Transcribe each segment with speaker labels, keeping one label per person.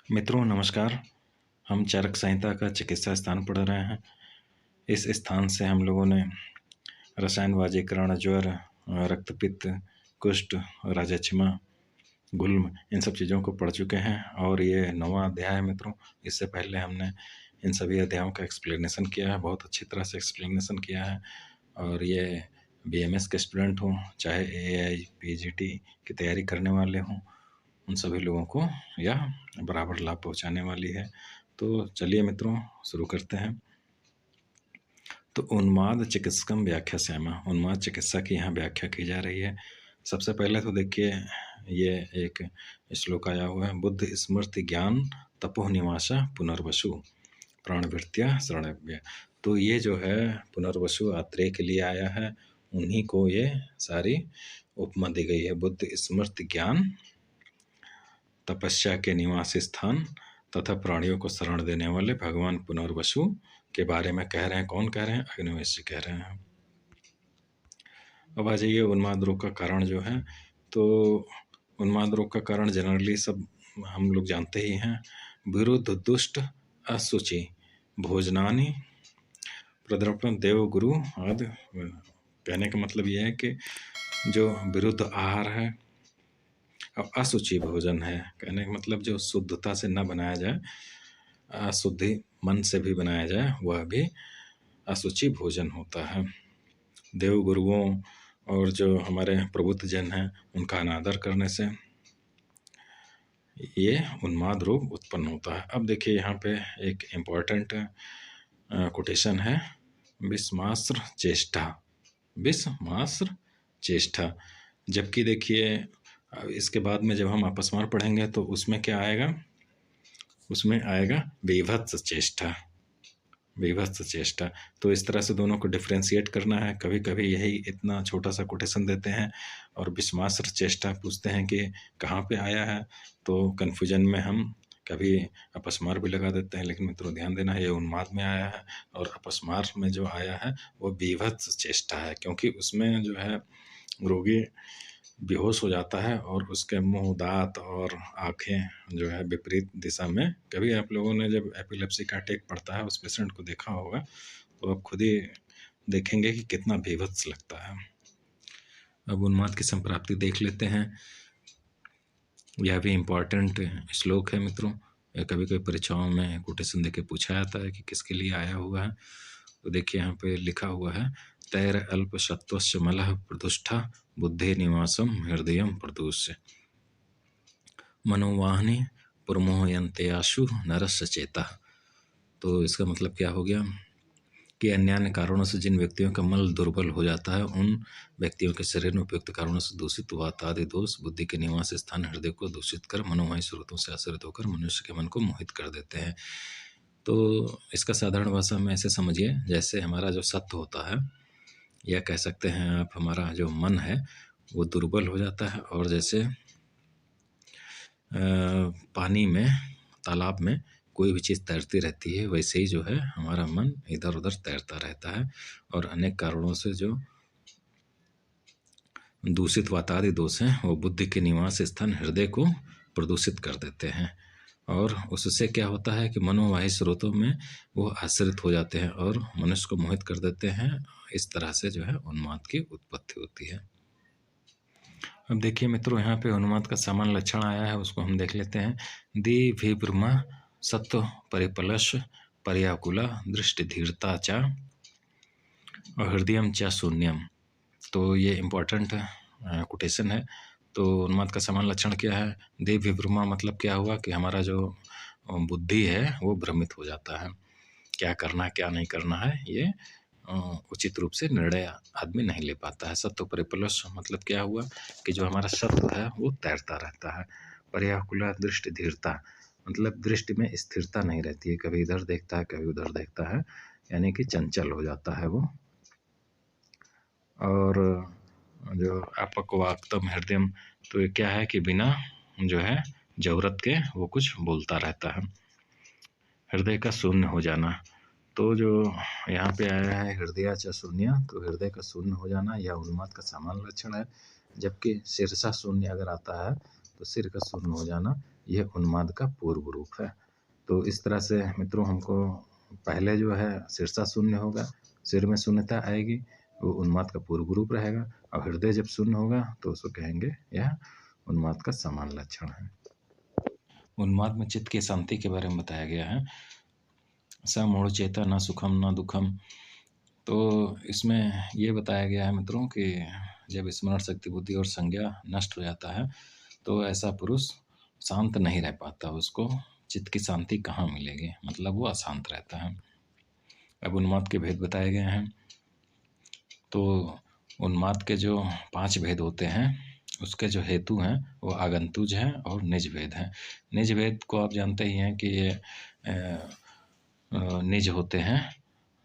Speaker 1: मित्रों नमस्कार। हम चरक संहिता का चिकित्सा स्थान पढ़ रहे हैं। इस स्थान से हम लोगों ने रसायन वाजीकरण, ज्वर, रक्तपित्त, कुष्ठ, राजक्षमा, गुल्म इन सब चीज़ों को पढ़ चुके हैं और ये 9वां अध्याय है मित्रों। इससे पहले हमने इन सभी अध्यायों का एक्सप्लेनेशन किया है, बहुत अच्छी तरह से एक्सप्लेनेशन किया है। और ये बीएमएस के स्टूडेंट हों, चाहे एआई पीजीटी की तैयारी करने वाले हों, उन सभी लोगों को यह बराबर लाभ पहुंचाने वाली है। तो चलिए मित्रों शुरू करते हैं। तो उन्माद चिकित्सकम व्याख्या श्यामा, उन्माद चिकित्सा की यहाँ व्याख्या की जा रही है। सबसे पहले तो देखिए ये एक श्लोक आया हुआ है, बुद्ध स्मृति ज्ञान तपोह निवासा पुनर्वसु प्राणवृत्तिया शरणव्य। तो ये जो है पुनर्वसु आत्रेय के लिए आया है, उन्हीं को ये सारी उपमा दी गई है। बुद्ध स्मृति ज्ञान, तपस्या के निवास स्थान तथा प्राणियों को शरण देने वाले भगवान पुनर्वसु के बारे में कह रहे हैं। कौन कह रहे हैं? अग्निवेश कह रहे हैं। अब आ जाइए उन्माद रोग का कारण जो है। तो उन्माद रोग का कारण जनरली सब हम लोग जानते ही हैं। विरुद्ध दुष्ट असुचि भोजनानि प्रदर्पण देव गुरु आदि। कहने का मतलब यह है कि जो विरुद्ध आहार है, अब अशुचि भोजन है, कहने का मतलब जो शुद्धता से न बनाया जाए, अशुद्धि मन से भी बनाया जाए, वह भी अशुचि भोजन होता है। देव गुरुओं और जो हमारे प्रबुद्ध जन हैं उनका अनादर करने से ये उन्माद रोग उत्पन्न होता है। अब देखिए यहाँ पे एक इम्पॉर्टेंट कोटेशन है, विस्मास्त्र चेष्टा, विस्मास्त्र चेष्टा। जबकि देखिए इसके बाद में जब हम अपस्मार पढ़ेंगे तो उसमें क्या आएगा? उसमें आएगा बीभत्स चेष्टा, बीभत्स चेष्टा। तो इस तरह से दोनों को डिफ्रेंशिएट करना है। कभी कभी यही इतना छोटा सा कोटेशन देते हैं और विस्मास्त्र चेष्टा पूछते हैं कि कहाँ पे आया है, तो कन्फ्यूजन में हम कभी अपस्मार भी लगा देते हैं। लेकिन मित्रों ध्यान देना, ये उन्माद में आया है और अपस्मार में जो आया है वो बीभत्स चेष्टा है, क्योंकि उसमें जो है रोगी बेहोश हो जाता है और उसके मुंह, दांत और आंखें जो है विपरीत दिशा में। कभी आप लोगों ने जब एपिलेप्सी का अटैक पड़ता है उस पेशेंट को देखा होगा, तो आप खुद ही देखेंगे कि कितना बेभत्स लगता है। अब उन्माद की संप्राप्ति देख लेते हैं। यह भी इम्पॉर्टेंट श्लोक है मित्रों। कभी कभी परीक्षाओं में कोटेशन देके पूछा जाता है कि किसके लिए आया हुआ है। तो देखिए यहाँ पे लिखा हुआ है, तैर अल्प सत्वस्य मलः प्रदुष्टा बुद्धि निवासम हृदय प्रदूष्य मनोवाहनी पुरमोहयन्ते आशु नरस्य चेता। तो इसका मतलब क्या हो गया कि अन्य अन्य कारणों से जिन व्यक्तियों का मल दुर्बल हो जाता है, उन व्यक्तियों के शरीर में उपयुक्त कारणों से दूषित वात आदि दोष बुद्धि के निवास स्थान हृदय को दूषित कर मनोमय स्रोतों से आश्रित होकर मनुष्य के मन को मोहित कर देते हैं। तो इसका साधारण भाषा में ऐसे समझिए, जैसे हमारा जो सत्व होता है, या कह सकते हैं आप हमारा जो मन है वो दुर्बल हो जाता है, और जैसे पानी में, तालाब में कोई भी चीज़ तैरती रहती है, वैसे ही जो है हमारा मन इधर उधर तैरता रहता है और अनेक कारणों से जो दूषित वातादि दोष हैं वो बुद्धि के निवास स्थान हृदय को प्रदूषित कर देते हैं, और उससे क्या होता है कि मनोवाही स्रोतों में वो आश्रित हो जाते हैं और मनुष्य को मोहित कर देते हैं। इस तरह से जो है उन्माद की उत्पत्ति होती है। अब देखिए मित्रों यहाँ पे उन्माद का सामान्य लक्षण आया है, उसको हम देख लेते हैं। दिभिब्रमा सत्व परिपलश पर्याकुला दृष्टि धीरता चा और हृदयम चा शून्यम। तो ये इम्पोर्टेंट कोटेशन है। तो उन्माद का सामान्य लक्षण क्या है? दिभिब्रमा मतलब क्या हुआ कि हमारा जो बुद्धि है वो भ्रमित हो जाता है, क्या करना है क्या नहीं करना है ये उचित रूप से निर्णय आदमी नहीं ले पाता है। सत्व परिप्लुश मतलब क्या हुआ कि जो हमारा सत्व है वो तैरता रहता है। पर्याकुला दृष्टि धीरता मतलब दृष्टि में स्थिरता नहीं रहती है, कभी इधर देखता है कभी उधर देखता है, यानी कि चंचल हो जाता है वो। और जो अपक्वाक्तम हृदयम, तो ये क्या है कि बिना जो है जरूरत के वो कुछ बोलता रहता है। हृदय का शून्य हो जाना, तो जो यहाँ पे आया है हृदय च शून्य, तो हृदय का शून्य हो जाना यह उन्माद का सामान्य लक्षण है। जबकि शीर्षा शून्य अगर आता है तो सिर का शून्य हो जाना यह उन्माद का पूर्व रूप है। तो इस तरह से मित्रों हमको पहले जो है शीर्षा शून्य होगा, सिर में शून्यता आएगी, वो उन्माद का पूर्व रूप रहेगा, और हृदय जब शून्य होगा तो उसको कहेंगे यह उन्माद का सामान्य लक्षण है। उन्माद में चित्त की शांति के बारे में बताया गया है। स मूढ़ चेता न सुखम न दुखम। तो इसमें ये बताया गया है मित्रों कि जब स्मरण शक्ति बुद्धि और संज्ञा नष्ट हो जाता है तो ऐसा पुरुष शांत नहीं रह पाता, उसको चित्त की शांति कहाँ मिलेगी, मतलब वो अशांत रहता है। अब उन्माद के भेद बताए गए हैं। तो उन्माद के जो 5 भेद होते हैं उसके जो हेतु हैं वो आगंतुज हैं और निज भेद हैं। निज भेद को आप जानते ही हैं कि ये निज होते हैं,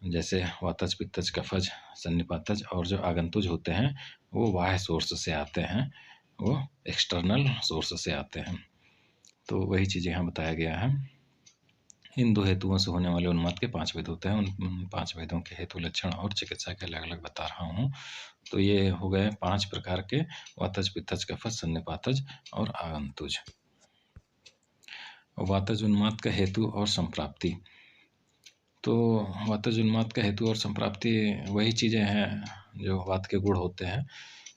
Speaker 1: जैसे वातज पित्तज कफज सन्निपातज, और जो आगंतुज होते हैं वो बाह्य सोर्स से आते हैं, वो एक्सटर्नल सोर्स से आते हैं। तो वही चीज़ यहाँ बताया गया है। इन 2 हेतुओं से होने वाले उन्माद के 5 भेद होते हैं। उन 5 भेदों के हेतु लक्षण और चिकित्सा के अलग अलग बता रहा हूँ। तो ये हो गए 5 प्रकार के वातज पित्तज कफज सन्निपातज और आगंतुज। वातज उन्माद का हेतु और संप्राप्ति। तो वातज उन्माद का हेतु और संप्राप्ति वही चीज़ें हैं जो वात के गुण होते हैं,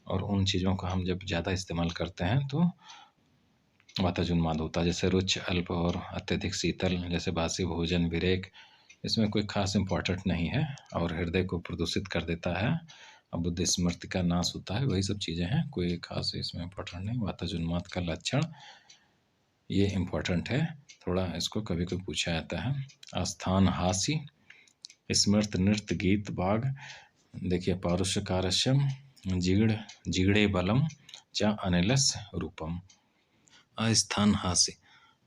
Speaker 1: और उन चीज़ों का हम जब ज़्यादा इस्तेमाल करते हैं तो वातज उन्माद होता है। जैसे रुच, अल्प और अत्यधिक शीतल, जैसे बासी भोजन, विरेक, इसमें कोई खास इम्पोर्टेंट नहीं है, और हृदय को प्रदूषित कर देता है, अब बुद्धि स्मृति का नाश होता है, वही सब चीज़ें हैं, कोई खास इसमें इम्पोर्टेंट नहीं। वातज उन्माद का लक्षण ये इम्पोर्टेंट है थोड़ा, इसको कभी कभी पूछा जाता है। आस्थान हास्य, स्मृत नृत्य गीत बाग। देखिए पारुष्य कारस्यम जीड़ जीड़े बलम चा अनिलस रूपम। अस्थान हास्य,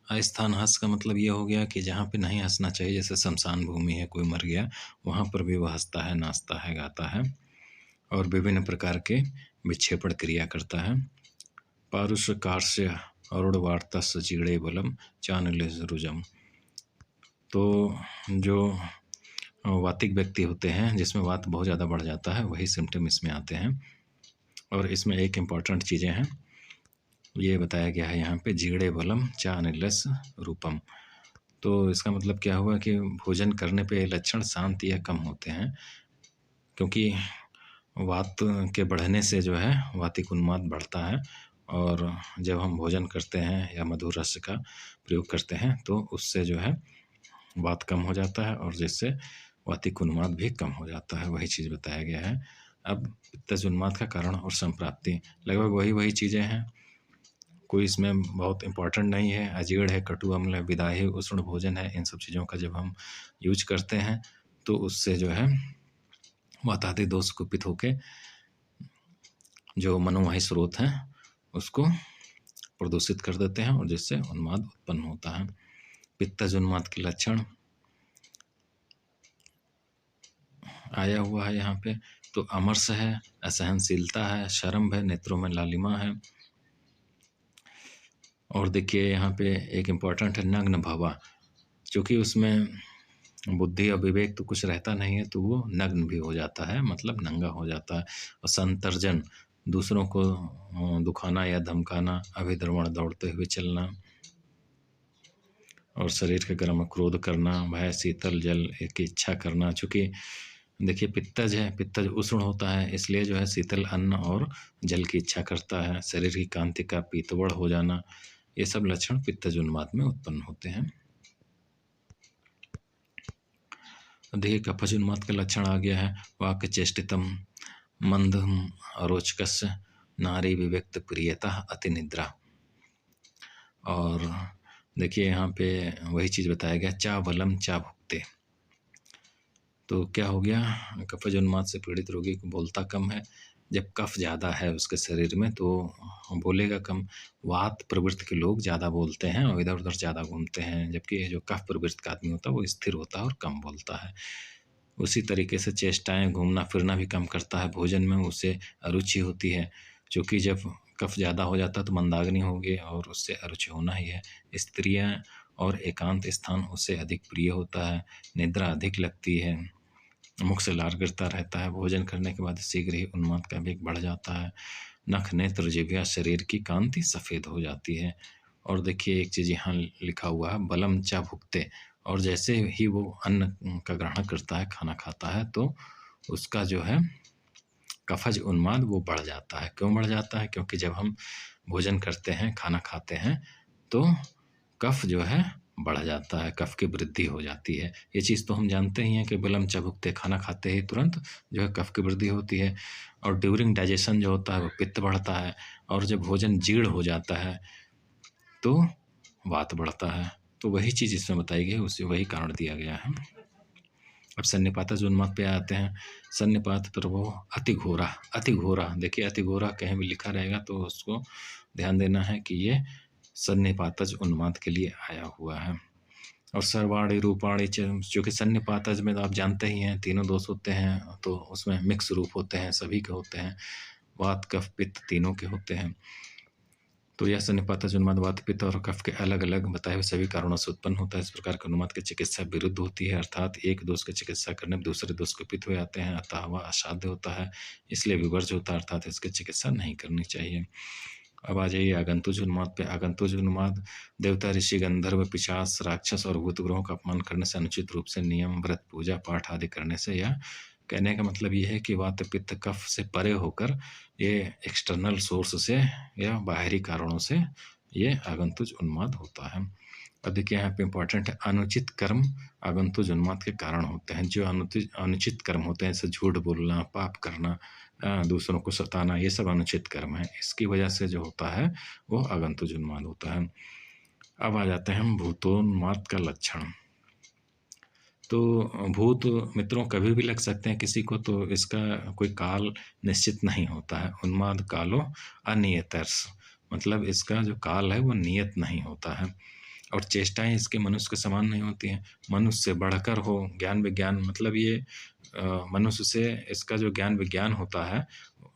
Speaker 1: अस्थान हास्य का मतलब ये हो गया कि जहाँ पे नहीं हंसना चाहिए, जैसे शमशान भूमि है, कोई मर गया, वहाँ पर भी वह हंसता है, नाचता है, गाता है, और विभिन्न प्रकार के विक्षेपण क्रिया करता है। पारुष्य कार्य अरुण वार्ता सचिड़े बलम चानलिस रुजम। तो जो वातिक व्यक्ति होते हैं जिसमें वात बहुत ज़्यादा बढ़ जाता है, वही सिम्टम इसमें आते हैं। और इसमें एक इम्पॉर्टेंट चीज़ें हैं, ये बताया गया है यहाँ पे, जीड़े बलम चा अनिलस रूपम। तो इसका मतलब क्या हुआ कि भोजन करने पे लक्षण शांत या कम होते हैं, क्योंकि वात के बढ़ने से जो है वातिक उन्माद बढ़ता है, और जब हम भोजन करते हैं या मधुर रस का प्रयोग करते हैं तो उससे जो है वात कम हो जाता है, और जिससे वातिक उन्माद भी कम हो जाता है, वही चीज़ बताया गया है। अब पित्तज उन्माद का कारण और संप्राप्ति लगभग वही चीज़ें हैं, कोई इसमें बहुत इम्पोर्टेंट नहीं है। अजीर्ण है, कटु अम्ल है, विदाही उष्ण भोजन है, इन सब चीज़ों का जब हम यूज करते हैं तो उससे जो है वातादि दोष कुपित होके जो मनोवाही स्रोत हैं उसको प्रदूषित कर देते हैं, और जिससे उन्माद उत्पन्न होता है। पित्तज उन्माद के लक्षण आया हुआ है यहाँ पे। तो अमरस है, असहनशीलता है, शर्म है, नेत्रों में लालिमा है, और देखिए यहाँ पे एक इम्पॉर्टेंट है नग्न भवा, क्योंकि उसमें बुद्धि और विवेक तो कुछ रहता नहीं है, तो वो नग्न भी हो जाता है, मतलब नंगा हो जाता है। और संतर्जन, दूसरों को दुखाना या धमकाना, अभिद्रवण, दौड़ते हुए चलना, और शरीर के गर्म क्रोध करना, भय, शीतल जल की इच्छा करना। चूँकि देखिए पित्तज है, पित्तज उष्ण होता है, इसलिए जो है शीतल अन्न और जल की इच्छा करता है। शरीर की कांति का पीतवड़ हो जाना, ये सब लक्षण पित्तज उन्माद में उत्पन्न होते हैं। देखिए कफज उन्माद का लक्षण आ गया है, वाक्य चेष्टितम मंदम अरोचकस नारी विवेक्त प्रियता अति निद्रा। और देखिए यहाँ पे वही चीज़ बताया गया, चा बलम चा भुक्ते। तो क्या हो गया, कफज उन्माद से पीड़ित रोगी को बोलता कम है, जब कफ ज़्यादा है उसके शरीर में तो बोलेगा कम। वात प्रवृत्ति के लोग ज़्यादा बोलते हैं और इधर उधर ज़्यादा घूमते हैं, जबकि जो कफ प्रवृत्ति का आदमी होता है वो स्थिर होता है और कम बोलता है। उसी तरीके से चेष्टाएं, घूमना फिरना भी कम करता है, भोजन में उसे अरुचि होती है, क्योंकि जब कफ ज़्यादा हो जाता है तो मंदाग्नि होगी और उससे अरुचि होना ही है। स्त्रियाँ और एकांत स्थान उससे अधिक प्रिय होता है, निद्रा अधिक लगती है, मुख से लार गिरता रहता है, भोजन करने के बाद शीघ्र ही उन्माद का वेग बढ़ जाता है, नख नेत्र जिह्वा शरीर की कांति सफ़ेद हो जाती है, और देखिए एक चीज़ यहाँ लिखा हुआ है बलम च भुक्ते, और जैसे ही वो अन्न का ग्रहण करता है, खाना खाता है, तो उसका जो है कफज उन्माद वो बढ़ जाता है। क्यों बढ़ जाता है? क्योंकि जब हम भोजन करते हैं, खाना खाते हैं, तो कफ जो है बढ़ जाता है, कफ की वृद्धि हो जाती है। ये चीज़ तो हम जानते ही हैं कि बिलम चबुकते, खाना खाते ही तुरंत जो है कफ की वृद्धि होती है, और ड्यूरिंग डाइजेशन जो होता है वो पित्त बढ़ता है, और जब भोजन जीर्ण हो जाता है तो वात बढ़ता है। तो वही चीज़ इसमें बताई गई है, उसी वही कारण दिया गया है। अब सन्निपातज उन्माद पे आते हैं। सन्निपात प्रभो अतिघोरा, अतिघोरा, देखिए अतिघोरा कहीं भी लिखा रहेगा तो उसको ध्यान देना है कि ये सन्निपातज उन्माद के लिए आया हुआ है। और सर्वाणी रूपाणी जो कि सन्निपातज में तो आप जानते ही हैं तीनों दोष होते हैं, तो उसमें मिक्स रूप होते हैं, सभी के होते हैं, वात कफ पित्त तीनों के होते हैं। तो यह सन्निपातज उन्माद वात पित्त और कफ के अलग अलग बताए हुए सभी कारणों से उत्पन्न होता है। इस प्रकार के उन्माद की चिकित्सा विरुद्ध होती है, अर्थात एक दोष की चिकित्सा करने पर दूसरे दोष कुपित हो जाते हैं, अतः वह असाध्य होता है, इसलिए विवर्ज्य होता है, अर्थात इसकी चिकित्सा नहीं करनी चाहिए। अब आ जाइए आगंतुज उन्माद पे। आगंतुज उन्माद देवता, ऋषि, गंधर्व, पिशाच, राक्षस और भूत ग्रहों का अपमान करने से, अनुचित रूप से नियम, व्रत, पूजा पाठ आदि करने से, या कहने का मतलब ये है कि वात पित्त कफ से परे होकर ये एक्सटर्नल सोर्स से या बाहरी कारणों से ये आगंतुज उन्माद होता है। अब देखिए यहाँ पे इम्पोर्टेंट है, अनुचित कर्म आगंतुज उन्माद के कारण होते हैं। जो अनुचित कर्म होते हैं, जैसे झूठ बोलना, पाप करना, दूसरों को सताना, ये सब अनुचित कर्म है, इसकी वजह से जो होता है वो आगंतुज उन्माद होता है। अब आ जाते हैं हम भूतोन्माद का लक्षण। तो भूत मित्रों कभी भी लग सकते हैं किसी को, तो इसका कोई काल निश्चित नहीं होता है। उन्माद कालो अनियतर्स, मतलब इसका जो काल है वो नियत नहीं होता है, और चेष्टाएं इसके मनुष्य के समान नहीं होती हैं। मनुष्य से बढ़कर हो, ज्ञान विज्ञान, मतलब ये मनुष्य से इसका जो ज्ञान विज्ञान होता है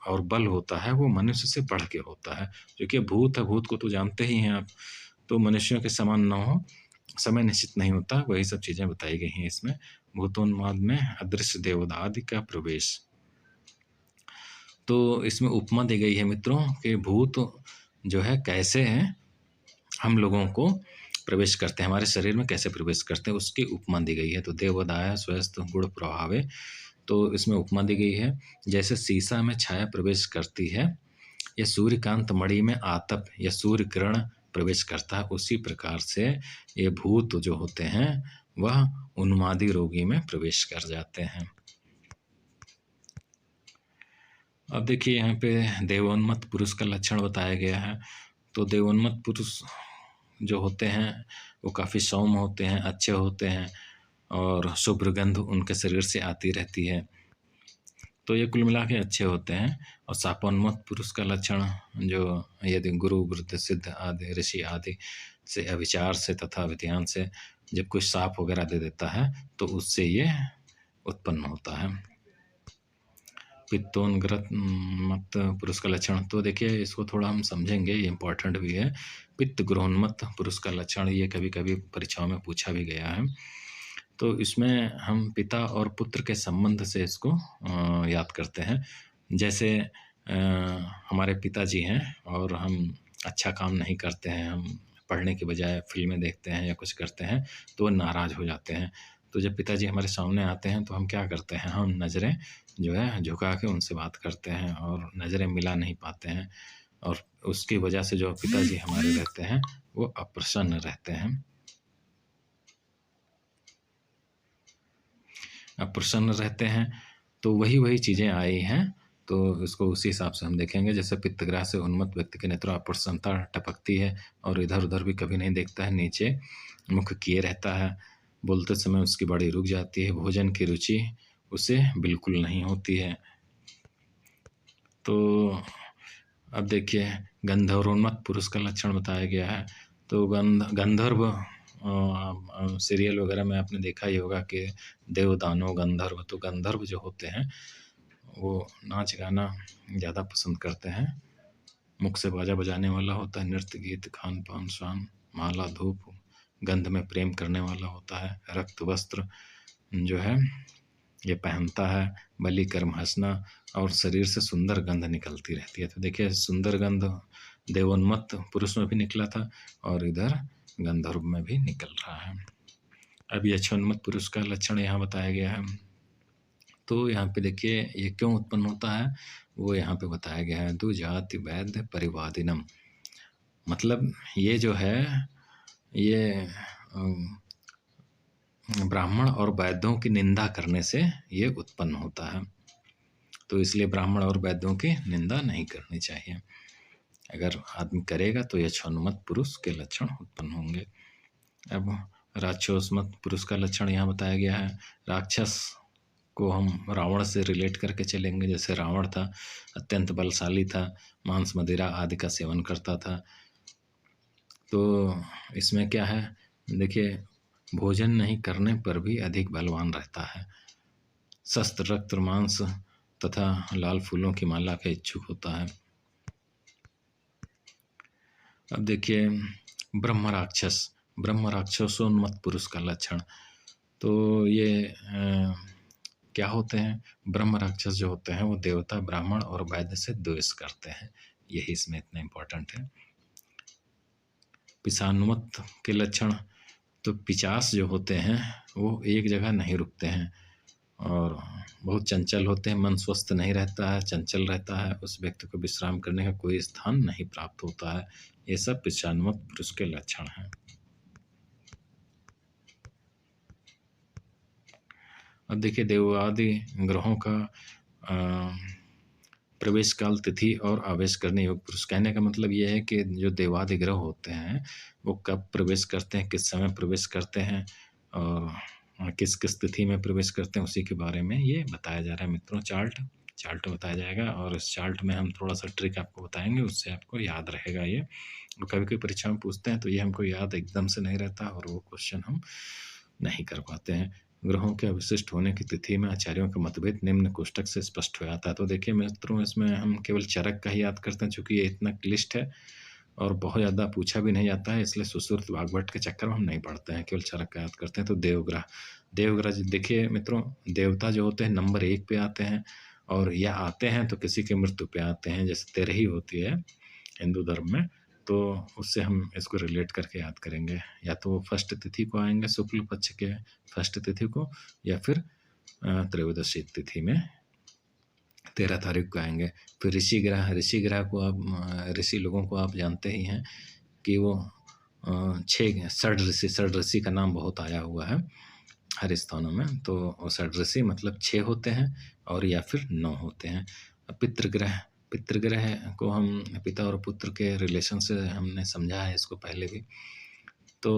Speaker 1: और बल होता है वो मनुष्य से बढ़ के होता है। क्योंकि भूत है, भूत को तो जानते ही हैं आप, तो मनुष्यों के समान न हो, समय निश्चित नहीं होता, वही सब चीज़ें बताई गई हैं इसमें। भूतोन्माद में अदृश्य देवता आदि का प्रवेश, तो इसमें उपमा दी गई है मित्रों कि भूत जो है कैसे हैं, हम लोगों को प्रवेश करते हैं, हमारे शरीर में कैसे प्रवेश करते हैं, उसकी उपमा दी गई है। तो देवदाय स्वस्थ गुण प्रभावे, तो इसमें उपमा दी गई है जैसे शीशा में छाया प्रवेश करती है, या सूर्यकांत मणि में आतप या सूर्य किरण प्रवेश करता है, उसी प्रकार से ये भूत जो होते हैं वह उन्मादी रोगी में प्रवेश कर जाते हैं। अब देखिए यहाँ पे देवोन्मत्त पुरुष का लक्षण बताया गया है। तो देवोन्मत्त पुरुष जो होते हैं वो काफ़ी सौम्य होते हैं, अच्छे होते हैं, और शुभ गंध उनके शरीर से आती रहती है, तो ये कुल मिला के अच्छे होते हैं। और शापोन्मत्त पुरुष का लक्षण जो यदि गुरु वृद्ध सिद्ध आदि ऋषि आदि से अविचार से तथा विध्यान से जब कोई साप वगैरह दे देता है तो उससे ये उत्पन्न होता है। पित्तोन्ग्रत मत पुरुष का लक्षण, तो देखिए इसको थोड़ा हम समझेंगे, ये इम्पोर्टेंट भी है। पित्त ग्रहोन्मत्त पुरुष का लक्षण, ये कभी कभी परीक्षाओं में पूछा भी गया है। तो इसमें हम पिता और पुत्र के संबंध से इसको याद करते हैं। जैसे हमारे पिताजी हैं और हम अच्छा काम नहीं करते हैं, हम पढ़ने के बजाय फिल्में देखते हैं या कुछ करते हैं, तो वो नाराज़ हो जाते हैं। तो जब पिताजी हमारे सामने आते हैं तो हम क्या करते हैं, हम नज़रें जो है झुका के उनसे बात करते हैं और नज़रें मिला नहीं पाते हैं, और उसकी वजह से जो पिताजी हमारे रहते हैं वो अप्रसन्न रहते हैं, प्रसन्न रहते हैं। तो वही वही चीज़ें आई हैं, तो इसको उसी हिसाब से हम देखेंगे। जैसे पित्तग्रह से उन्मत्त व्यक्ति के नेत्रों अप्रसन्नता टपकती है और इधर उधर भी कभी नहीं देखता है, नीचे मुख किए रहता है, बोलते समय उसकी बड़ी रुक जाती है, भोजन की रुचि उसे बिल्कुल नहीं होती है। तो अब देखिए गंधर्वोन्मत्त पुरुष का लक्षण बताया गया है। तो गंधर्व सीरियल वगैरह में आपने देखा ही होगा कि देवदानव गंधर्व, तो गंधर्व जो होते हैं वो नाच गाना ज़्यादा पसंद करते हैं, मुख से बाजा बजाने वाला होता है, नृत्य गीत खान पान शान माला धूप गंध में प्रेम करने वाला होता है, रक्त वस्त्र जो है ये पहनता है, बलि कर्म हंसना, और शरीर से सुंदर गंध निकलती रहती है। तो देखिए सुंदर गंध देवोन्मत्त पुरुष में भी निकला था और इधर गंधर्व में भी निकल रहा है। अब यक्षोन्मत्त पुरुष का लक्षण यहाँ बताया गया है। तो यहाँ पे देखिए ये क्यों उत्पन्न होता है, वो यहाँ पे बताया गया है। दुजाति वैद्य परिवादिनम, मतलब ये जो है ये ब्राह्मण और वैद्यों की निंदा करने से ये उत्पन्न होता है। तो इसलिए ब्राह्मण और वैद्यों की निंदा नहीं करनी चाहिए। अगर आदमी करेगा तो यक्षोन्मत्त पुरुष के लक्षण उत्पन्न होंगे। अब राक्षसोन्मत्त पुरुष का लक्षण यहाँ बताया गया है। राक्षस को हम रावण से रिलेट करके चलेंगे। जैसे रावण था, अत्यंत बलशाली था, मांस मदिरा आदि का सेवन करता था। तो इसमें क्या है, देखिए भोजन नहीं करने पर भी अधिक बलवान रहता है। शस्त्र रक्त मांस तथा लाल फूलों की माला का इच्छुक होता है। अब देखिए ब्रह्म राक्षसोन्मत्त पुरुष का लक्षण। तो ये क्या होते हैं, ब्रह्म राक्षस जो होते हैं वो देवता ब्राह्मण और वैद्य से द्वेष करते हैं, यही इसमें इतना इम्पोर्टेंट है। पिशान्मत्त के लक्षण, तो पिशाच जो होते हैं वो एक जगह नहीं रुकते हैं और बहुत चंचल होते हैं। मन स्वस्थ नहीं रहता है, चंचल रहता है, उस व्यक्ति को विश्राम करने का कोई स्थान नहीं प्राप्त होता है। ये सब पिशान्मत्त पुरुष के लक्षण हैं। अब देखिए देवादि ग्रहों का प्रवेश काल, तिथि और आवेश करने योग्य पुरुष। कहने का मतलब ये है कि जो देवादि ग्रह होते हैं वो कब प्रवेश करते हैं, किस समय प्रवेश करते हैं और किस किस तिथि में प्रवेश करते हैं, उसी के बारे में ये बताया जा रहा है मित्रों। चार्ट बताया जाएगा और इस चार्ट में हम थोड़ा सा ट्रिक आपको बताएंगे, उससे आपको याद रहेगा ये। कभी कोई परीक्षा में पूछते हैं तो ये हमको याद एकदम से नहीं रहता और वो क्वेश्चन हम नहीं कर पाते हैं। ग्रहों के अवशिष्ट होने की तिथि में आचार्यों का मतभेद निम्न कोष्टक से स्पष्ट हो जाता है। तो देखिए मित्रों, इसमें हम केवल चरक का ही याद करते हैं, चूँकि ये इतना क्लिष्ट है और बहुत ज़्यादा पूछा भी नहीं जाता है, इसलिए सुश्रुत वाग्भट के चक्कर में हम नहीं पढ़ते हैं, केवल चरक का याद करते हैं। तो देवग्रह देखिए मित्रों, देवता जो होते हैं नंबर 1 पे आते हैं और या आते हैं तो किसी की मृत्यु पे आते हैं। जैसे तेरही होती है हिंदू धर्म में, तो उससे हम इसको रिलेट करके याद करेंगे। या तो फर्स्ट तिथि को आएंगे, शुक्ल पक्ष के फर्स्ट तिथि को, या फिर त्रयोदशी तिथि में 13 तारीख को आएंगे। फिर ऋषि ग्रह को आप ऋषि लोगों को आप जानते ही हैं कि वो 6 षड ऋषि का नाम बहुत आया हुआ है हर स्थानों में। तो षड ऋषि मतलब 6 होते हैं और या फिर 9 होते हैं। पितृग्रह को हम पिता और पुत्र के रिलेशन से हमने समझा है इसको पहले भी। तो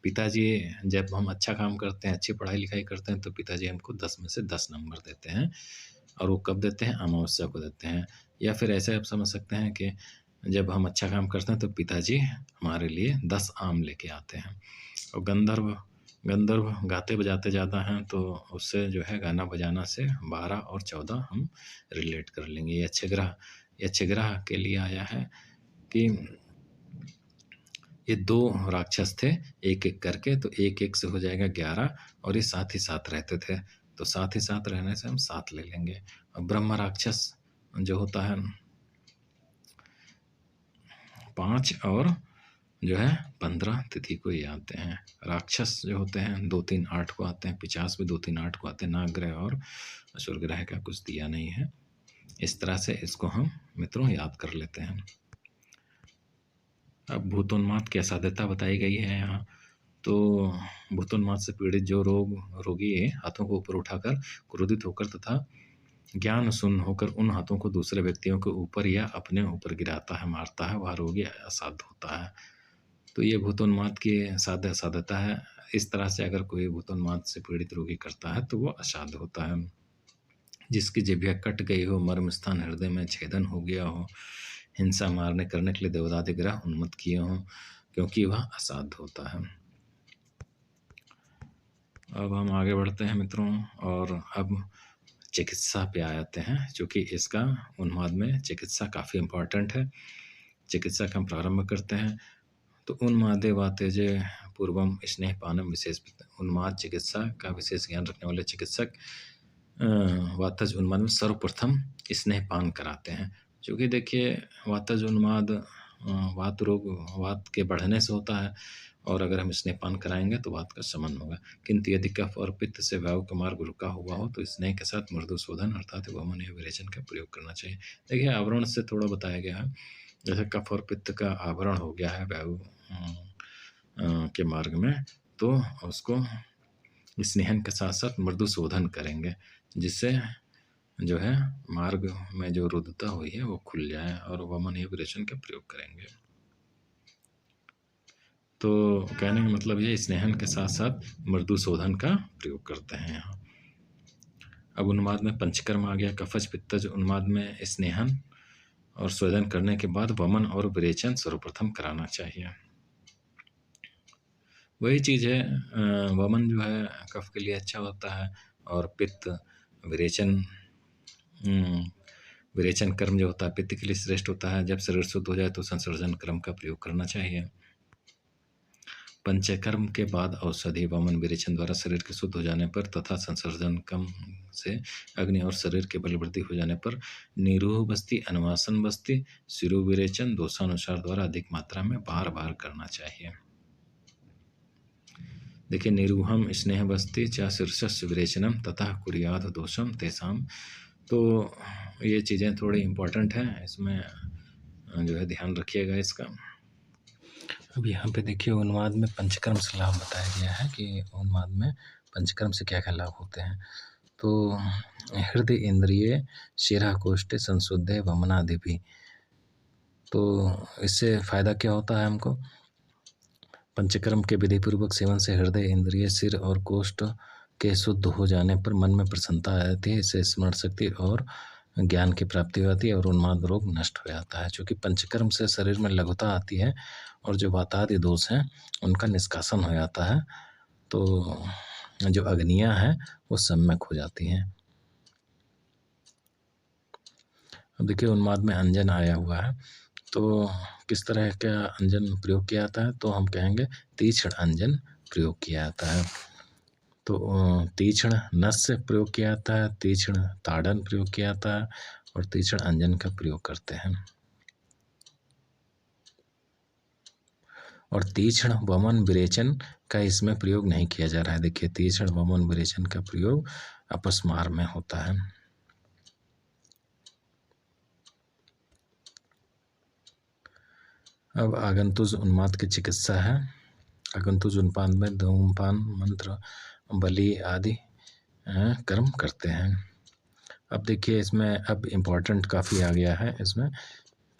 Speaker 1: पिताजी जब हम अच्छा काम करते हैं, अच्छी पढ़ाई लिखाई करते हैं, तो पिताजी हमको 10 में से 10 नंबर देते हैं। और वो कब देते हैं, अमावस्या को देते हैं। या फिर ऐसे आप समझ सकते हैं कि जब हम अच्छा काम करते हैं तो पिताजी हमारे लिए 10 आम लेके आते हैं। और गंधर्व गाते बजाते ज़्यादा हैं, तो उससे जो है गाना बजाना से 12 और 14 हम रिलेट कर लेंगे। यक्षग्रह के लिए आया है कि ये 2 राक्षस थे, एक-एक करके, तो 1-1 से हो जाएगा 11 और ये साथ ही साथ रहते थे, तो साथ ही साथ रहने से हम 7 ले लेंगे। और ब्रह्म राक्षस जो होता है 5 और जो है 15 तिथि को ही आते हैं। राक्षस जो होते हैं 2, 3, 8 को आते हैं। पिशाच भी 2, 3, 8 को आते हैं। नाग ग्रह और असुर ग्रह का कुछ दिया नहीं है। इस तरह से इसको हम मित्रों याद कर लेते हैं। अब भूतोन्माद की असाध्यता बताई गई है यहाँ। तो भूतोन्माद से पीड़ित जो रोगी हाथों को ऊपर उठाकर क्रोधित होकर तथा ज्ञान शून्य होकर उन हाथों को दूसरे व्यक्तियों के ऊपर या अपने ऊपर गिराता है, मारता है, वह रोगी असाध्य होता है। तो ये भूतोन्माद की असाध्यता है। इस तरह से अगर कोई भूतोन्माद से पीड़ित रोगी करता है तो वो असाध्य होता है। जिसकी जिह्वा कट गई हो, मर्म स्थान हृदय में छेदन हो गया हो, हिंसा मारने करने के लिए देवदादि ग्रह उन्मत्त किए हों, क्योंकि वह असाध्य होता है। अब हम आगे बढ़ते हैं मित्रों और अब चिकित्सा पे आ जाते हैं, क्योंकि इसका उन्माद में चिकित्सा काफ़ी इम्पोर्टेंट है। चिकित्सा का हम प्रारंभ करते हैं। तो उन्मादे वा तेजे पूर्वम स्नेहपानम विशेष। उन्माद चिकित्सा का विशेष ज्ञान रखने वाले चिकित्सक वातज उन्माद में सर्वप्रथम स्नेहपान कराते हैं। क्योंकि देखिए वातज उन्माद वात रोग वात के बढ़ने से होता है, और अगर हम स्नेहपान कराएंगे तो वात का शमन होगा। किंतु यदि कफ और पित्त से वायु का मार्ग रुका हुआ हो तो स्नेह के साथ मृदुशोधन अर्थात वमन या विरेचन का प्रयोग करना चाहिए। देखिए आवरण से थोड़ा बताया गया है, जैसे कफ और पित्त का आवरण हो गया है वायु के मार्ग में, तो उसको स्नेहन के साथ साथ मृदुशोधन करेंगे, जिससे जो है मार्ग में जो रुद्धता हुई है वो खुल जाए, और वमन या विरेचन का प्रयोग करेंगे। तो कहने का मतलब ये स्नेहन के साथ साथ मृदुशोधन का प्रयोग करते हैं यहाँ। अब उन्माद में पंचकर्म आ गया। कफज पित्तज उन्माद में स्नेहन और शोधन करने के बाद वमन और विरेचन सर्वप्रथम कराना चाहिए। वही चीज़ है, वमन जो है कफ के लिए अच्छा होता है, और पित्त विरेचन विरेचन कर्म जो होता है पित्त के लिए श्रेष्ठ होता है। जब शरीर शुद्ध हो जाए तो संसर्जन कर्म का प्रयोग करना चाहिए। पंचकर्म के बाद औषधि वमन विरेचन द्वारा शरीर के शुद्ध हो जाने पर तथा संसर्जन कम से अग्नि और शरीर के बलवृद्धि हो जाने पर निरूह बस्ती, अनुवासन बस्ती, शिरो विरेचन दोषानुसार द्वारा अधिक मात्रा में बार बार करना चाहिए। देखिए निरूहम स्नेह बस्ती च शीर्षस् विरेचनम तथा कुरियाद दोषम तेसाम। तो ये चीज़ें थोड़ी इम्पोर्टेंट हैं, इसमें जो है ध्यान रखिएगा इसका। अब यहाँ पे देखिए उन्माद में पंचकर्म से लाभ बताया गया है कि उन्माद में पंचकर्म से क्या क्या लाभ होते हैं। तो हृदय इंद्रिय शिरा कोष्ठे संशुद्धे वमनादिपि। तो इससे फायदा क्या होता है हमको? पंचकर्म के विधि पूर्वक सेवन से हृदय इंद्रिय सिर और कोष्ठ के शुद्ध हो जाने पर मन में प्रसन्नता आ जाती है, इससे स्मरण शक्ति और ज्ञान की प्राप्ति होती है और उन्माद रोग नष्ट हो जाता है। क्योंकि पंचकर्म से शरीर में लघुता आती है और जो वातादि दोष हैं उनका निष्कासन हो जाता है, तो जो अग्नियां हैं वो सम्यक हो जाती हैं। अब देखिए उन्माद में अंजन आया हुआ है, तो किस तरह का अंजन प्रयोग किया जाता है? तो हम कहेंगे तीक्ष्ण अंजन प्रयोग किया जाता है। तो तीक्ष्ण नस्य प्रयोग किया जाता है, तीक्ष्ण ताड़न प्रयोग किया जाता है और तीक्ष्ण अंजन का प्रयोग करते हैं। और तीक्ष्ण वमन विरेचन का इसमें प्रयोग नहीं किया जा रहा है। देखिए तीक्ष्ण वमन विरेचन का प्रयोग अपस्मार में होता है। अब आगंतुज उन्माद की चिकित्सा है। आगंतुज उन्माद में धूमपान, मंत्र, बलि आदि कर्म करते हैं। अब देखिए इसमें अब इम्पोर्टेंट काफ़ी आ गया है इसमें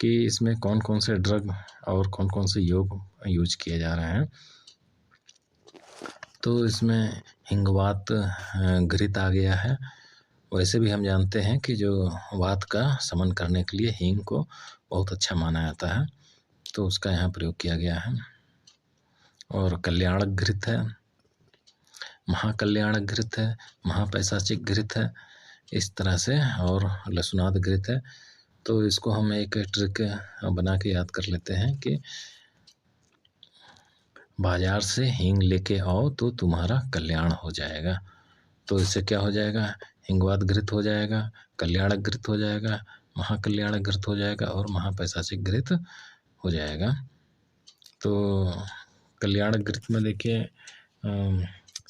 Speaker 1: कि इसमें कौन कौन से ड्रग और कौन कौन से योग यूज किए जा रहे हैं। तो इसमें हिंगवात घृत आ गया है। वैसे भी हम जानते हैं कि जो वात का शमन करने के लिए हींग को बहुत अच्छा माना जाता है, तो उसका यहाँ प्रयोग किया गया है। और कल्याणक घृत है, महाकल्याणक घृत है, महापैशाचिक घृत है, इस तरह से, और लसुनाद घृत है। तो इसको हम एक ट्रिक बना के याद कर लेते हैं कि बाजार से हींग लेके आओ तो तुम्हारा कल्याण हो जाएगा। तो इससे क्या हो जाएगा? हिंगवात घृत हो जाएगा, कल्याणक घृत हो जाएगा, महाकल्याणक घृत हो जाएगा और महापैशाचिक घृत हो जाएगा। तो कल्याणक घृत में देखिए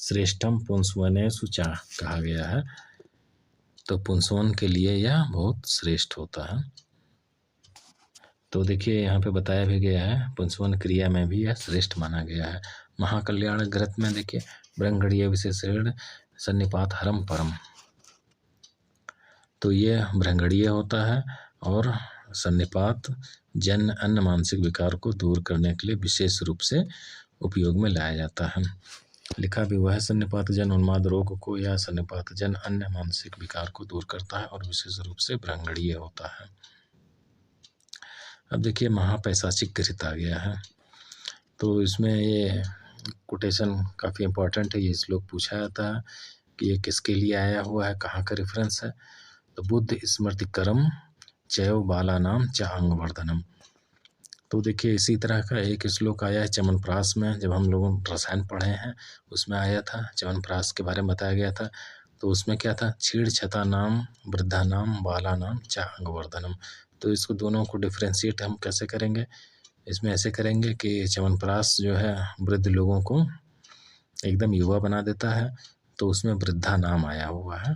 Speaker 1: श्रेष्ठम पुंसवने सुचा कहा गया है, तो पुंसवन के लिए यह बहुत श्रेष्ठ होता है। तो देखिए यहाँ पे बताया भी गया है पुंसवन क्रिया में भी यह श्रेष्ठ माना गया है। महाकल्याण घृत में देखिए ब्रह्मगणीय विशेषण सन्निपात हरम परम, तो ये ब्रह्मगणीय होता है और सन्निपात जन अन्य मानसिक विकार को दूर करने के लिए विशेष रूप से उपयोग में लाया जाता है। लिखा भी हुआ है सन्निपात जन उन्माद रोग को या सन्निपात जन अन्य मानसिक विकार को दूर करता है और विशेष रूप से ब्रह्मगणीय होता है। अब देखिए महापैशाचिक घृत आ गया है, तो इसमें ये कोटेशन काफ़ी इम्पोर्टेंट है। ये श्लोक पूछा जाता है कि ये किसके लिए आया हुआ है, कहाँ का रेफरेंस है। तो बुद्ध स्मृति करम चैव बाला नाम च अंगवर्धनम। तो देखिए इसी तरह का एक श्लोक आया है च्यवनप्राश में, जब हम लोगों रसायन पढ़े हैं उसमें आया था, च्यवनप्राश के बारे में बताया गया था। तो उसमें क्या था? छीड़ छता नाम वृद्धा नाम बाला नाम च अंगवर्धनम। तो इसको दोनों को डिफ्रेंशिएट हम कैसे करेंगे? इसमें ऐसे करेंगे कि च्यवनप्राश जो है वृद्ध लोगों को एकदम युवा बना देता है, तो उसमें वृद्धा नाम आया हुआ है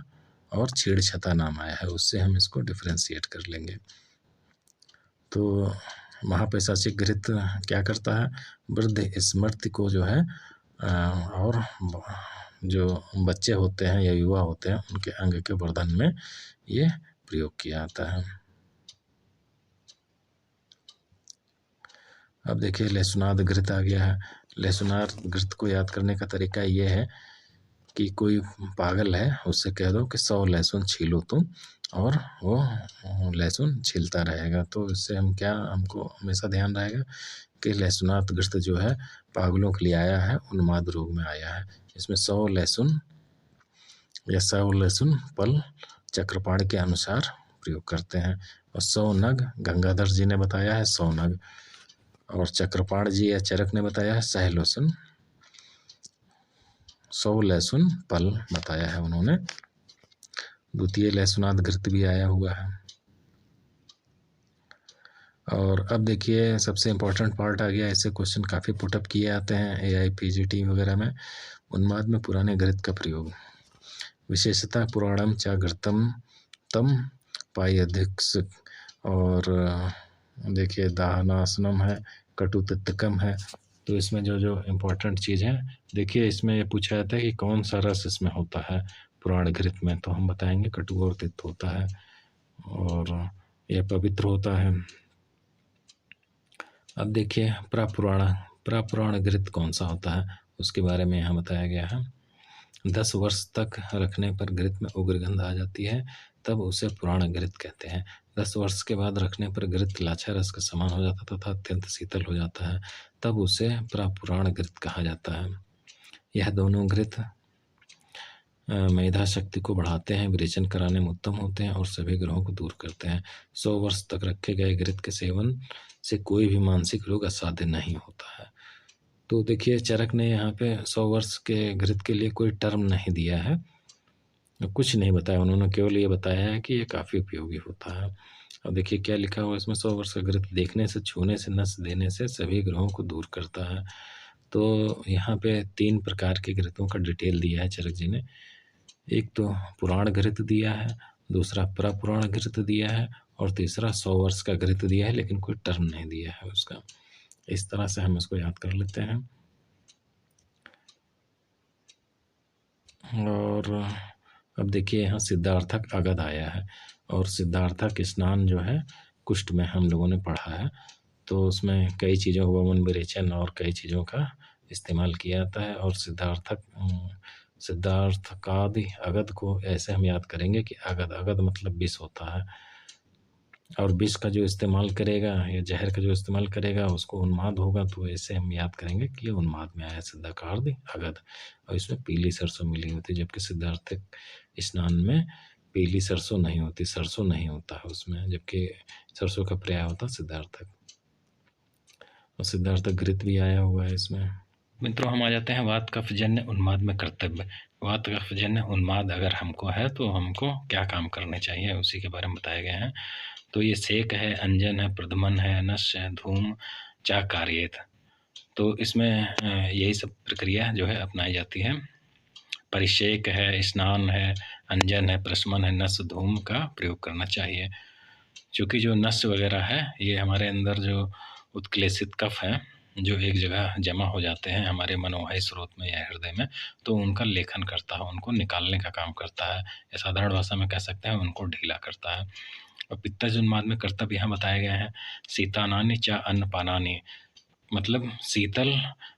Speaker 1: और छेड़छता नाम आया है, उससे हम इसको डिफ्रेंशिएट कर लेंगे। तो महापैशाचिक घृत क्या करता है? वृद्ध स्मृति को जो है और जो बच्चे होते हैं या युवा होते हैं उनके अंग के वर्धन में ये प्रयोग किया जाता है। अब देखिए लहसुनाद घृत आ गया है। लहसुनाद घृत को याद करने का तरीका ये है कि कोई पागल है उससे कह दो कि 100 लहसुन छीलो तुम, और वो लहसुन छीलता रहेगा। तो इससे हमको हमेशा ध्यान रहेगा कि लहसुनाद घृत जो है पागलों के लिए आया है, उन्माद रोग में आया है। इसमें 100 लहसुन या 100 लहसुन पल चक्रपाण के अनुसार प्रयोग करते हैं, और 100 नग गंगाधर जी ने बताया है 100 नग, और चक्रपाण जी या चरक ने बताया है 100 लहसुन, 100 लहसुन पल बताया है उन्होंने। द्वितीय लहसुनाद घृत भी आया हुआ है। और अब देखिए सबसे इम्पोर्टेंट पार्ट आ गया। ऐसे क्वेश्चन काफ़ी पुटअप किए जाते हैं AIPGT वगैरह में। उन्माद में पुराने घृत का प्रयोग। विशेषतः पुराणम चा घृतम तम पायधिक्स, और देखिए दाहनासनम है, कटुतिक्तकम है। तो इसमें जो जो इम्पोर्टेंट चीज़ है, देखिए इसमें ये पूछा जाता है कि कौन सा रस इसमें होता है पुराण घृत में, तो हम बताएंगे कटु और तिक्त होता है, और यह पवित्र होता है। अब देखिए प्रापुराण घृत कौन सा होता है, उसके बारे में यहाँ बताया गया है। 10 वर्ष तक रखने पर घृत में उग्र गंध आ जाती है, तब उसे पुराण घृत कहते हैं। 10 वर्ष के बाद रखने पर घृत लाछा रस का समान हो जाता तथा अत्यंत शीतल हो जाता है, तब उसे प्रापुराण घृत कहा जाता है। यह दोनों घृत मेधा शक्ति को बढ़ाते हैं, विरेचन कराने में उत्तम होते हैं और सभी ग्रहों को दूर करते हैं। 100 वर्ष तक रखे गए घृत के सेवन से कोई भी मानसिक रोग असाध्य नहीं होता है। तो देखिए चरक ने यहाँ पे 100 वर्ष के घृत के लिए कोई टर्म नहीं दिया है, कुछ नहीं बताया, उन्होंने केवल ये बताया है कि ये काफ़ी उपयोगी होता है। अब देखिए क्या लिखा हुआ है इसमें, 100 वर्ष का घृत देखने से, छूने से, नस देने से सभी ग्रहों को दूर करता है। तो यहाँ पे 3 प्रकार के घृतों का डिटेल दिया है चरक जी ने। एक तो पुराण घृत दिया है, दूसरा प्रपुराण घृत दिया है, और तीसरा 100 वर्ष का घृत दिया है, लेकिन कोई टर्म नहीं दिया है उसका। इस तरह से हम इसको याद कर लेते हैं। और अब देखिए यहाँ सिद्धार्थक अगध आया है, और सिद्धार्थक स्नान जो है कुष्ठ में हम लोगों ने पढ़ा है, तो उसमें कई चीज़ों वन विरेचन और कई चीज़ों का इस्तेमाल किया जाता है। और सिद्धार्थकादि अगध को ऐसे हम याद करेंगे कि अगध मतलब विष होता है, और विष का जो इस्तेमाल करेगा या जहर का जो इस्तेमाल करेगा उसको उन्माद होगा, तो ऐसे हम याद करेंगे कि ये उन्माद में आया सिद्धार्थकादि अगध। और इसमें पीली सरसों मिली होती है, जबकि सिद्धार्थक स्नान में पीली सरसों नहीं होती, सरसों नहीं होता है उसमें, जबकि सरसों का पर्याय होता है सिद्धार्थक। और सिद्धार्थक घृत भी आया हुआ है इसमें। मित्रों हम आ जाते हैं वात कफजन्य उन्माद में कर्तव्य। वात कफजन्य उन्माद अगर हमको है तो हमको क्या काम करने चाहिए, उसी के बारे में बताया गया है। तो ये सेक है, अंजन है, प्रदमन है, नश है, धूम, चा कार्येत। तो इसमें यही सब प्रक्रिया जो है अपनाई जाती है। परिषेक है, स्नान है, अंजन है, प्रशमन है, नस, धूम का प्रयोग करना चाहिए। क्योंकि जो नस वगैरह है ये हमारे अंदर जो उत्क्लेशित कफ है जो एक जगह जमा हो जाते हैं हमारे मनोवाही स्रोत में या हृदय में, तो उनका लेखन करता है, उनको निकालने का काम करता है, या साधारण भाषा में कह सकते हैं उनको ढीला करता है। और पित्तज उन्माद में कर्तव्य यहाँ बताए गए हैं। शीतानानि च अन्नपानानि, मतलब शीतल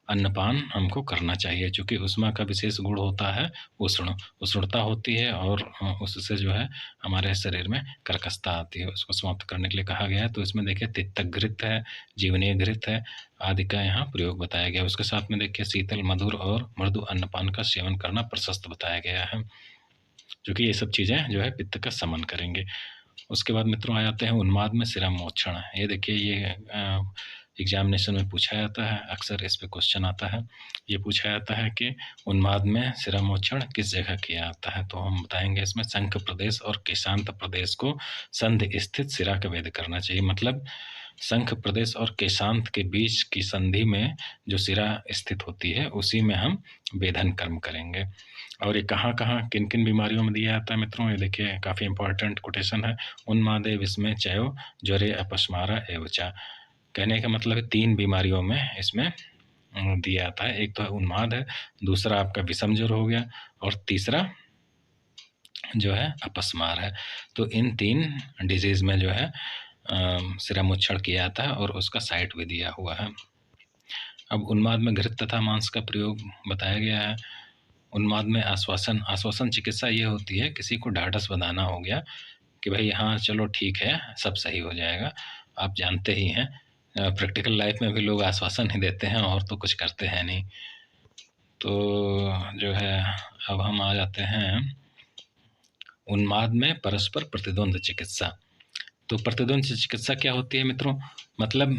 Speaker 1: अन्नपान हमको करना चाहिए, क्योंकि उष्मा का विशेष गुण होता है उष्णता होती है, और उससे जो है हमारे शरीर में कर्कशता आती है, उसको समाप्त करने के लिए कहा गया है। तो इसमें देखिए तिक्तक घृत है, जीवनीय घृत है आदि का यहाँ प्रयोग बताया गया है। उसके साथ में देखिए शीतल, मधुर और मृदु अन्नपान का सेवन करना प्रशस्त बताया गया है, क्योंकि ये सब चीज़ें जो है पित्त का समन करेंगे। उसके बाद मित्रों आ जाते हैं उन्माद में शिरा मोक्षण। ये देखिए ये एग्जामिनेशन में पूछा जाता है, अक्सर इस पे क्वेश्चन आता है। ये पूछा जाता है कि उन्माद में शिरामोक्षण किस जगह किया जाता है, तो हम बताएंगे इसमें शंख प्रदेश और केशांत प्रदेश को संधि स्थित शिरा का भेद करना चाहिए। मतलब शंख प्रदेश और केशांत के बीच की संधि में जो शिरा स्थित होती है उसी में हम वेधन कर्म करेंगे। और ये कहाँ कहाँ किन किन बीमारियों में दिया जाता है मित्रों, ये देखिए काफ़ी इंपॉर्टेंट कोटेशन है। उन्मादे विस्मय चयो ज्वरे अपस्मारा एवचा। कहने का मतलब है 3 बीमारियों में इसमें दिया जाता है। एक तो उन्माद है, दूसरा आपका विषम ज्वर हो गया, और तीसरा जो है अपस्मार है। तो इन 3 डिजीज में जो है शिरामुच्छड़ किया जाता है और उसका साइट भी दिया हुआ है। अब उन्माद में घृत तथा मांस का प्रयोग बताया गया है। उन्माद में आश्वासन चिकित्सा ये होती है, किसी को ढाढ़स बंधाना हो गया कि भाई हाँ चलो ठीक है सब सही हो जाएगा। आप जानते ही हैं प्रैक्टिकल लाइफ में भी लोग आश्वासन ही देते हैं और तो कुछ करते हैं नहीं। तो जो है अब हम आ जाते हैं उन्माद में परस्पर प्रतिद्वंद चिकित्सा। तो प्रतिद्वंद चिकित्सा क्या होती है मित्रों, मतलब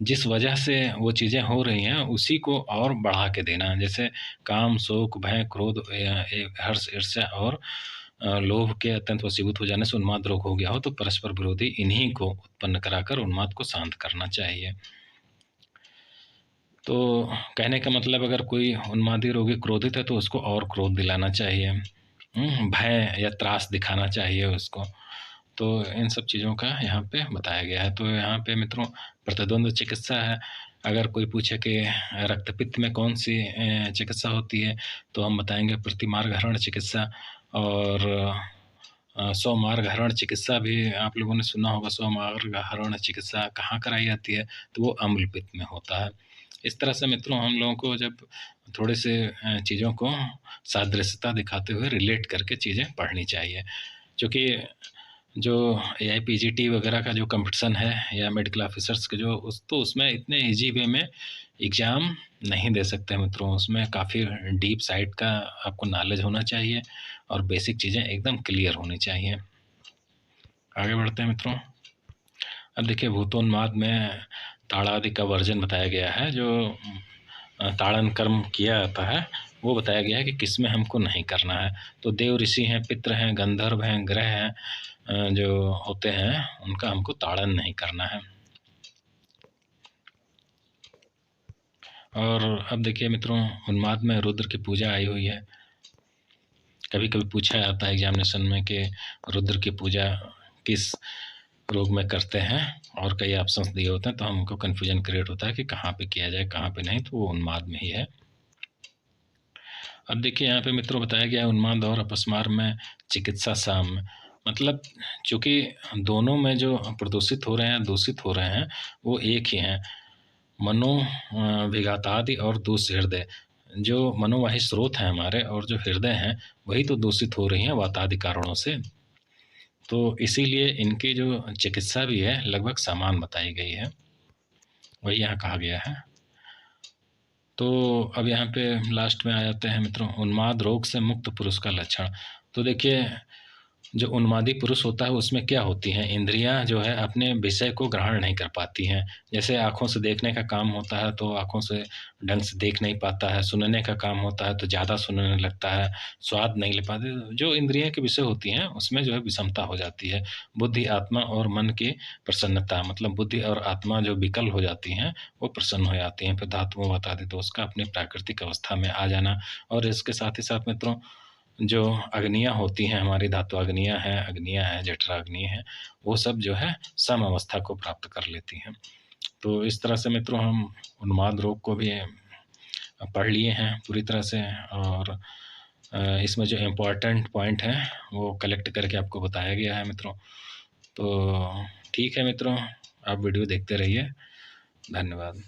Speaker 1: जिस वजह से वो चीज़ें हो रही हैं उसी को और बढ़ा के देना। जैसे काम, शोक, भय, क्रोध, हर्ष, ईर्ष्या और लोभ के अत्यंत वशीभूत हो जाने से उन्माद रोग हो गया हो, तो परस्पर विरोधी इन्हीं को उत्पन्न कराकर उन्माद को शांत करना चाहिए। तो कहने का मतलब अगर कोई उन्मादी रोगी क्रोधित है तो उसको और क्रोध दिलाना चाहिए, भय या त्रास दिखाना चाहिए उसको। तो इन सब चीज़ों का यहाँ पे बताया गया है। तो यहाँ पे मित्रों प्रतिद्वंद चिकित्सा है। अगर कोई पूछे कि रक्तपित्त में कौन सी चिकित्सा होती है, तो हम बताएंगे प्रतिमार्ग हरण चिकित्सा। और स्वमार्ग हरण चिकित्सा भी आप लोगों ने सुना होगा। स्वमार्ग हरण चिकित्सा कहाँ कराई जाती है, तो वो अम्ल पित्त में होता है। इस तरह से मित्रों हम लोगों को जब थोड़े से चीज़ों को सादृश्यता दिखाते हुए रिलेट करके चीज़ें पढ़नी चाहिए, क्योंकि जो AIPGT वगैरह का जो कंपटीशन है या मेडिकल ऑफिसर्स के जो उसमें इतने ईजी वे में एग्ज़ाम नहीं दे सकते मित्रों। उसमें काफ़ी डीप साइड का आपको नॉलेज होना चाहिए और बेसिक चीज़ें एकदम क्लियर होनी चाहिए। आगे बढ़ते हैं मित्रों। अब देखिए भूतोन्माद में ताड़ादि का वर्जन बताया गया है। जो ताड़न कर्म किया जाता है वो बताया गया है कि किस में हमको नहीं करना है। तो देव ऋषि हैं, पितृ हैं, गंधर्व हैं, ग्रह हैं जो होते हैं उनका हमको ताड़न नहीं करना है। और अब देखिए मित्रों उन्माद में रुद्र की पूजा आई हुई है। कभी कभी पूछा जाता है एग्जामिनेशन में कि रुद्र की पूजा किस रोग में करते हैं, और कई ऑप्शंस दिए होते हैं, तो हमको कन्फ्यूजन क्रिएट होता है कि कहाँ पे किया जाए कहाँ पे नहीं, तो वो उन्माद में ही है। अब देखिए यहाँ पे मित्रों बताया गया है उन्माद और अपस्मार में चिकित्सा साम्य। मतलब चूँकि दोनों में जो प्रदूषित हो रहे हैं, दूषित हो रहे हैं, वो एक ही हैं, मनोविघातादि और दूषित हृदय। जो मनोवाही स्रोत हैं हमारे और जो हृदय हैं वही तो दूषित हो रही हैं वातादि कारणों से। तो इसीलिए इनकी जो चिकित्सा भी है लगभग समान बताई गई है, वही यहाँ कहा गया है। तो अब यहाँ पे लास्ट में आ जाते हैं मित्रों उन्माद रोग से मुक्त पुरुष का लक्षण। तो देखिए जो उन्मादी पुरुष होता है उसमें क्या होती हैं, इंद्रियां जो है अपने विषय को ग्रहण नहीं कर पाती हैं। जैसे आँखों से देखने का काम होता है तो आँखों से ढंग से देख नहीं पाता है, सुनने का काम होता है तो ज़्यादा सुनने लगता है, स्वाद नहीं ले पाते। जो इंद्रियां के विषय होती हैं उसमें जो है विषमता हो जाती है। बुद्धि, आत्मा और मन की प्रसन्नता, मतलब बुद्धि और आत्मा जो विकल हो जाती हैं वो प्रसन्न हो जाती हैं। फिर धातुओं वातादि दोष का अपनी प्राकृतिक अवस्था में आ जाना। और इसके साथ ही साथ मित्रों जो अग्नियाँ होती हैं हमारी, धातु अग्नियाँ हैं, जठराग्नि है, वो सब जो है सम अवस्था को प्राप्त कर लेती हैं। तो इस तरह से मित्रों हम उन्माद रोग को भी पढ़ लिए हैं पूरी तरह से, और इसमें जो इम्पोर्टेंट पॉइंट हैं वो कलेक्ट करके आपको बताया गया है मित्रों। तो ठीक है मित्रों, आप वीडियो देखते रहिए। धन्यवाद।